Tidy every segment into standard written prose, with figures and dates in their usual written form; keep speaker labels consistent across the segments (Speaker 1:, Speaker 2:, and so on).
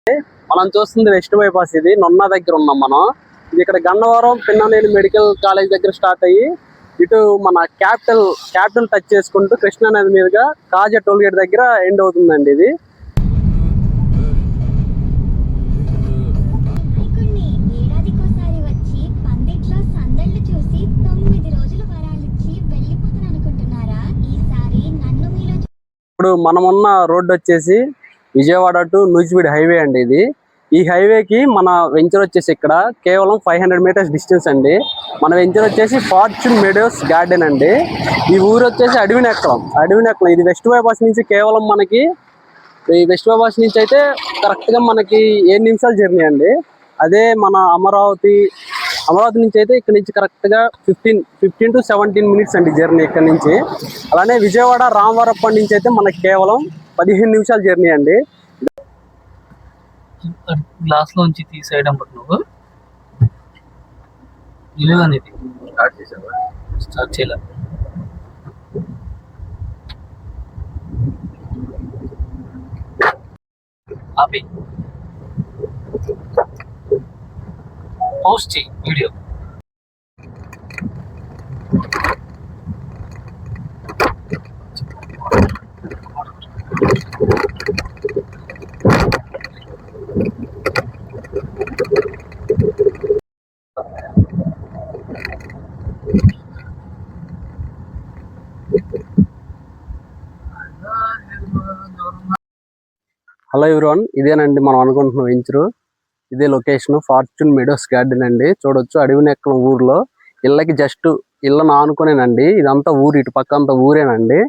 Speaker 1: మనం చూస్తుంది west bypass. ఇది నొన్నా దగ్గర ఉన్నాం మనం. ఇది ఇక్కడ గన్నవరం పిన్ననేని మెడికల్ కాలేజ్ దగ్గర స్టార్ట్ అయ్యి ఇటు మన క్యాపిటల్ టచ్ చేసుకుంటూ కృష్ణా నది మీదుగా కాజా టోల్ గేట్ దగ్గర ఎండ్ అవుతుందండి. ఇది ఇప్పుడు మనం ఉన్న రోడ్డు వచ్చేసి విజయవాడ టు నూజివీడు హైవే అండి. ఇది ఈ హైవేకి మన వెంచర్ వచ్చేసి ఇక్కడ కేవలం 500 మీటర్స్ డిస్టెన్స్ అండి. మన వెంచర్ వచ్చేసి ఫార్చ్యూన్ మెడోస్ గార్డెన్ అండి. ఈ ఊరు వచ్చేసి అడవినెక్కలం. ఇది వెస్ట్ బైపాస్ నుంచి కేవలం మనకి ఈ వెస్ట్ బైపాస్ నుంచి అయితే కరెక్ట్గా మనకి 7 నిమిషాల జర్నీ అండి. అదే మన అమరావతి నుంచి అయితే ఇక్కడ నుంచి కరెక్ట్గా 15 to 17 మినిట్స్ అండి జర్నీ ఇక్కడ నుంచి. అలానే విజయవాడ రామవరప్ప నుంచి అయితే మనకి కేవలం 15 నిమిషాల జర్నీ అండి.
Speaker 2: గ్లాస్ లోంచి తీసేయడం నువ్వు ఇలానేది స్టార్ట్ చేయాలి. ఆపి పోస్ట్ చేయి వీడియో.
Speaker 1: హలో ఎవ్రీవన్, ఇదేనండి మనం అనుకుంటున్న వెంచరు. ఇదే లొకేషన్ ఫార్చ్యూన్ మెడోస్ గార్డెన్ అండి. చూడొచ్చు అడవినెక్కలం ఊర్లో ఇళ్ళకి జస్ట్ ఇళ్ళను ఆనుకునేనండి. ఇదంతా ఊరు, ఇటు పక్క అంతా ఊరేనండి.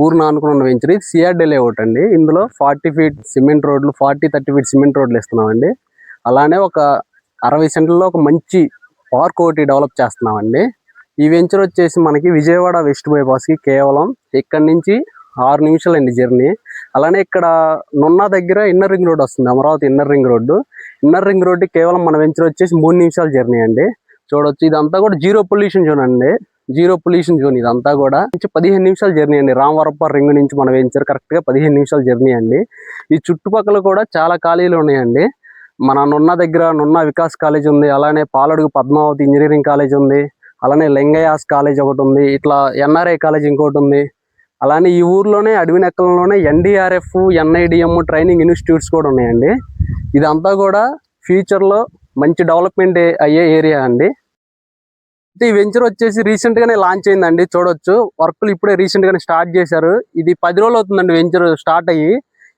Speaker 1: ఊరును ఆనుకున్న వెంచర్. ఇది సిఆర్డీ లేఅవుట్ అండి. ఇందులో 40 ఫీట్ సిమెంట్ రోడ్లు 30 ఫీట్ సిమెంట్ రోడ్లు ఇస్తున్నామండి. అలానే ఒక 60 సెంట్లలో ఒక మంచి పార్క్ ఒకటి డెవలప్ చేస్తున్నామండి. ఈ వెంచర్ వచ్చేసి మనకి విజయవాడ వెస్ట్ బైపాస్కి కేవలం ఇక్కడి నుంచి 6 నిమిషాలండి జర్నీ. అలానే ఇక్కడ నున్నా దగ్గర ఇన్నర్ రింగ్ రోడ్ వస్తుంది, అమరావతి ఇన్నర్ రింగ్ రోడ్డు కేవలం మన వెంచర్ వచ్చేసి 3 నిమిషాల జర్నీ అండి. చూడొచ్చు ఇదంతా కూడా జీరో పొల్యూషన్ జోన్ అండి. ఇదంతా కూడా 15 నిమిషాల జర్నీ అండి. రామవరప్ప రింగ్ నుంచి మన వెంచర్ కరెక్ట్గా 15 నిమిషాల జర్నీ అండి. ఈ చుట్టుపక్కల కూడా చాలా ఖాళీలు ఉన్నాయండి. మన నున్నా దగ్గర నున్నా వికాస్ కాలేజ్ ఉంది, అలానే పాలడుగు పద్మావతి ఇంజనీరింగ్ కాలేజ్ ఉంది, అలానే లింగయాస్ కాలేజ్ ఒకటి ఉంది, ఇట్లా ఎన్ఆర్ఐ కాలేజ్ ఇంకోటి ఉంది. అలానే ఈ ఊర్లోనే అడవినెక్కలంలోనే ఎన్డీఆర్ఎఫ్ ఎన్ఐడిఎం ట్రైనింగ్ ఇన్స్టిట్యూట్స్ కూడా ఉన్నాయండి. ఇదంతా కూడా ఫ్యూచర్లో మంచి డెవలప్మెంట్ అయ్యే ఏరియా అండి. ఈ వెంచర్ వచ్చేసి రీసెంట్గానే లాంచ్ అయిందండి. చూడొచ్చు వర్క్లు ఇప్పుడే రీసెంట్గానే స్టార్ట్ చేశారు. ఇది 10 రోజులు అవుతుందండి వెంచర్ స్టార్ట్ అయ్యి.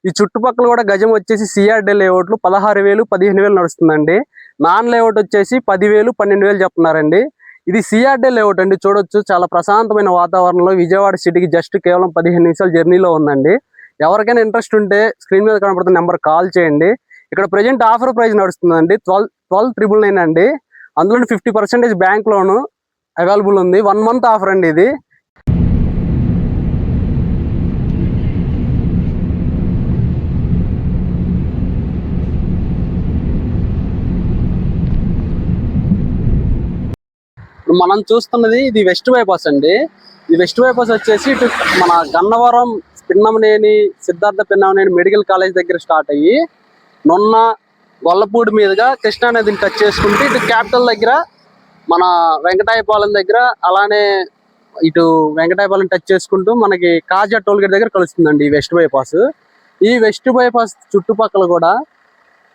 Speaker 1: ఈ చుట్టుపక్కల కూడా గజం వచ్చేసి సిఆర్డీ లేఅవుట్లు 16,000 15,000 నడుస్తుందండి. నాన్ లేఅవుట్ వచ్చేసి 10,000 12,000 చెప్తున్నారండి. ఇది సిఆర్డీ లేఅవుట్ అండి. చూడొచ్చు చాలా ప్రశాంతమైన వాతావరణంలో విజయవాడ సిటీకి జస్ట్ కేవలం 15 నిమిషాల జర్నీలో ఉందండి. ఎవరికైనా ఇంట్రెస్ట్ ఉంటే స్క్రీన్ మీద కనబడుతున్న నెంబర్ కాల్ చేయండి. ఇక్కడ ప్రజెంట్ ఆఫర్ ప్రైస్ నడుస్తుందండి 12,999 అండి. అందులో 50% బ్యాంక్ లోను అవైలబుల్ ఉంది. 1 మంత్ ఆఫర్ అండి ఇది. మనం చూస్తున్నది ఇది వెస్ట్ బైపాస్ అండి. ఈ వెస్ట్ బైపాస్ వచ్చేసి ఇటు మన గన్నవరం సిద్ధార్థ పిన్నమనేని మెడికల్ కాలేజ్ దగ్గర స్టార్ట్ అయ్యి నున్న గొల్లపూడి మీదుగా కృష్ణా నదిని టచ్ చేసుకుంటే ఇటు క్యాపిటల్ దగ్గర మన వెంకటాయపాలెం దగ్గర, అలానే ఇటు వెంకటాయపాలెం టచ్ చేసుకుంటూ మనకి కాజా టోల్ గేట్ దగ్గర కలుస్తుందండి ఈ వెస్ట్ బైపాస్. ఈ వెస్ట్ బైపాస్ చుట్టుపక్కల కూడా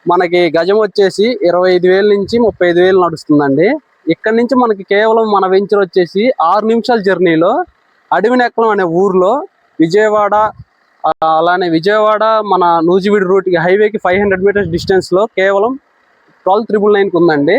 Speaker 1: మనకి గజం వచ్చేసి 25,000 నుంచి 35,000 నడుస్తుందండి. ఇక్కడ నుంచి మనకి కేవలం మన వెంచర్ వచ్చేసి 6 నిమిషాల జర్నీలో అడవినెక్కలం అనే ఊర్లో విజయవాడ, అలానే విజయవాడ మన నూజివీడు రూట్ హైవేకి 500 మీటర్స్ డిస్టెన్స్లో కేవలం 12,999 ఉందండి.